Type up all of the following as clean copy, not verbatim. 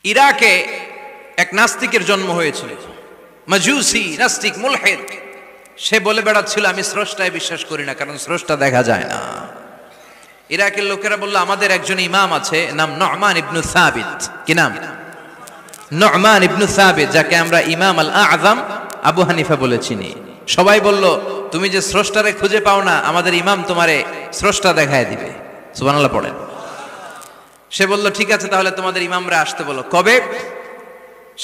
ইরাকে এক নাস্তিকের জন্ম হয়েছিল, মাজুসি নাস্তিক মুলহিদ। সে বলে বেড়াচ্ছিল আমি স্রষ্টায় বিশ্বাস করি না, কারণ স্রষ্টা দেখা যায় না। ইরাকের লোকেরা বলল আমাদের একজন ইমাম আছে, নাম নু'মান ইবনে সাবিত। কি নাম? নু'মান ইবনে সাবিত, যাকে আমরা ইমাম আল আযম আবু হানিফা বলে চিনি। সবাই বলল তুমি যে স্রষ্টারে খুঁজে পাও না, আমাদের ইমাম তোমারে স্রষ্টা দেখায় দিবে। সুবহানাল্লাহ পড়েন। সে বলল ঠিক আছে, তাহলে তোমাদের ইমামরা আসতে বলো। কবে?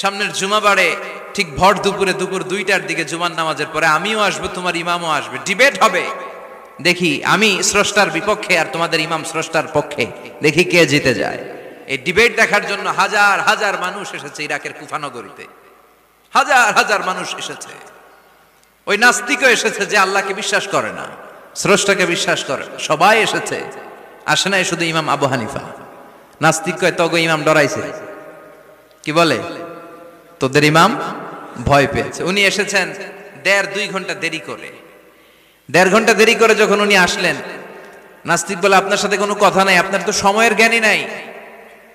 সামনের জুমাবারে ঠিক ভর দুপুরে, দুপুর 2টার দিকে জুমার নামাজের পরে আমিও আসবো, তোমার ইমামও আসবে, ডিবেট হবে। দেখি আমি স্রষ্টার বিপক্ষে আর তোমাদের ইমাম স্রষ্টার পক্ষে, দেখি কে জিতে যায়। এই ডিবেট দেখার জন্য হাজার হাজার মানুষ এসেছে ইরাকের কুফা নগরীতে, হাজার হাজার মানুষ এসেছে। ওই নাস্তিকও এসেছে যে আল্লাহকে বিশ্বাস করে না, স্রষ্টাকে বিশ্বাস করে না, সবাই এসেছে। আসে নাই শুধু ইমাম আবু হানিফা। নাস্তিক কয় তগো ইমাম ডরাইছে। কি বলে? তোদের ইমাম ভয় পেয়েছে। উনি এসেছেন 1.5-2 ঘন্টা দেরি করে। 1.5 ঘন্টা দেরি করে যখন উনি আসলেন, নাস্তিক বলে আপনার সাথে কোনো কথা নাই, আপনার তো সময়ের জ্ঞানই নাই,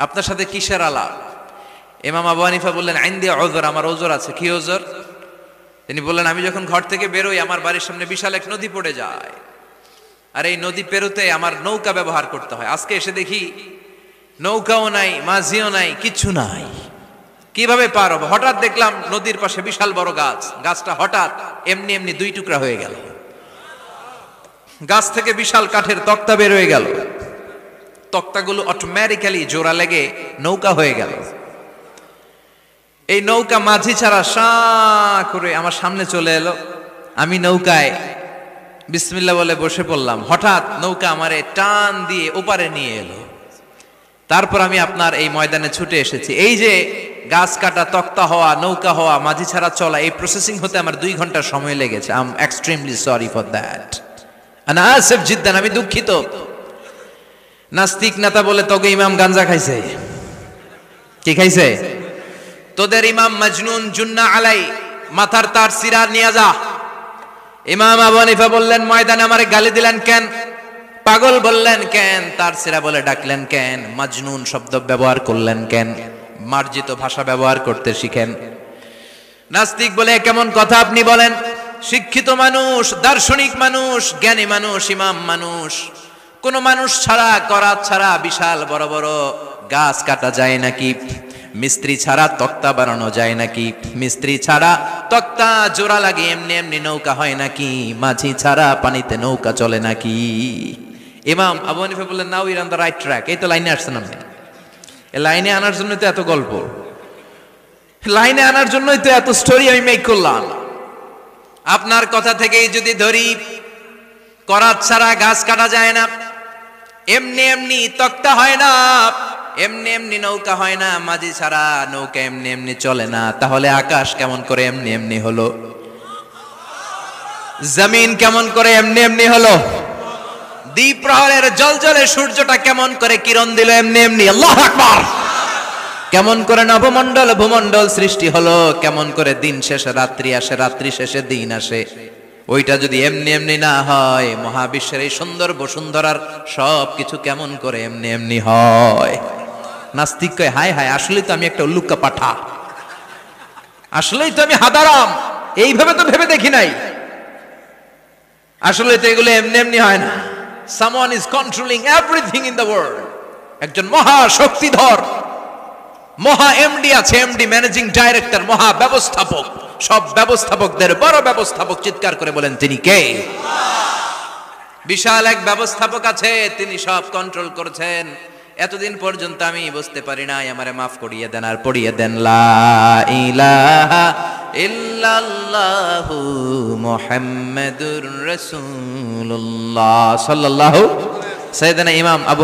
আপনার সাথে কিসের আলাপ? ইমাম আবু হানিফা বললেন আইন্দি ওযর, আমার ওযর আছে। কি ওযর? তিনি বললেন আমি যখন ঘর থেকে বেরোই আমার বাড়ির সামনে বিশাল এক নদী পড়ে যায়, আর এই নদী পেরোতে আমার নৌকা ব্যবহার করতে হয়। আজকে এসে দেখি নৌকাও নাই, মাঝিও নাই, কিচ্ছু নাই। কিভাবে পার হবো? হঠাৎ দেখলাম নদীর পাশে বিশাল বড় গাছ, গাছটা হঠাৎ এমনি এমনি 2 টুকরা হয়ে গেল। গাছ থেকে বিশাল কাঠের তক্তা বের হয়ে গেল। তক্তাগুলো অটোমেটিক্যালি জোড়া লেগে নৌকা হয়ে গেল। এই নৌকা মাঝি ছাড়া সা করে আমার সামনে চলে এলো। আমি নৌকায় বিসমিল্লাহ বলে বসে পড়লাম। হঠাৎ নৌকা আমারে টান দিয়ে ওপারে নিয়ে এলো। তারপর আমি আপনার এই ময়দানে ছুটে এসেছি। এই যে গাছ কাটা, তক্তা হওয়া, নৌকা হওয়া, মাঝি ছাড়া চলা, এই প্রসেসিং হতে আমার 2 ঘন্টা সময় লেগেছে। I am extremely sorry for that, আনা আসিফ জিদ্দান, আমি দুঃখিত। নাস্তিক নেতা বলে তোকে ইমাম গাঞ্জা খাইছে। কি খাইছে? তোদের ইমাম মজনুন, জুন্না আলাই, মাথার তার সিরা নিয়ে যা। ইমাম আবু হানিফা বললেন ময়দানে আমারে গালি দিলেন কেন? পাগল বললেন কেন? তার সিরা বলে ডাকলেন কেন? মজনুন শব্দ ব্যবহার করলেন কেন? মার্জিত ভাষা ব্যবহার করতে শিখেন। নাস্তিক বলে কেমন কথা আপনি বলেন? শিক্ষিত মানুষ, দার্শনিক মানুষ, জ্ঞানী মানুষ, ইমাম মানুষ, কোন মানুষ ছাড়া, করাত ছাড়া বিশাল বড় বড় গাছ কাটা যায় নাকি? মিস্ত্রি ছাড়া তক্তা বানানো যায় নাকি? মিস্ত্রি ছাড়া তক্তা জোড়া লাগে এমনি এমনি নৌকা হয় নাকি? মাঝি ছাড়া পানিতে নৌকা চলে নাকি? ইমাম আবু হানিফা বললেন now you are on the right track. এই তো লাইনে আসছেন আপনি। এই লাইনে আনার জন্যই তো এত গল্প, লাইনে আনার জন্যই তো এত স্টোরি আমি মেক করলাম। আপনার কথা থেকেই যদি ধরি, করাত ছাড়া গাছ কাটা যায় না, এমনি এমনি তক্তা হয় না, এমনি এমনি নৌকা হয় না, মাঝি ছাড়া নৌকা এমনি এমনি চলে না, তাহলে আকাশ কেমন করে এমনি এমনি হলো? জমিন কেমন করে এমনি এমনি হলো? দ্বীপ প্রহরের জলজলে সূর্যটা কেমন করে কিরণ দিল এমনি এমনি? আল্লাহু আকবার! কেমন করে নবমণ্ডল ভূমণ্ডল সৃষ্টি হলো? কেমন করে দিন শেষে রাত্রি আসে, রাত্রি শেষে দিন আসে? ওইটা যদি এমনি এমনি না হয়, মহাবিশ্বের এই সুন্দর বসুন্ধরার সব কিছু কেমন করে এমনি এমনি হয়? নাস্তিক কয় হায় হায়, আসলেই তো আমি একটা উল্লুক্কা পাঠা, আসলেই তো আমি হাদারাম, এইভাবে তো ভেবে দেখি নাই। আসলে তো এগুলো এমনি এমনি হয় না। Someone is controlling everything in the world. একজন মহা শক্তিধর মহা এমডি আছে, এমডি ম্যানেজিং ডাইরেক্টর, মহা ব্যবস্থাপক, সব ব্যবস্থাপকদের বড় ব্যবস্থাপক। চিৎকার করে বলেন তিনি কে? বিশাল এক ব্যবস্থাপক আছে, তিনি সব কন্ট্রোল করছেন। এতদিন পর্যন্ত আমি বুঝতে পারি নাই, আমারে মাফ করিয়ে দেন আর পড়িয়ে দেন লা ইলাহা ইল্লাল্লাহু মুহাম্মাদুর রাসূলুল্লাহ সাল্লাল্লাহু। সাইয়েদনা ইমাম আবু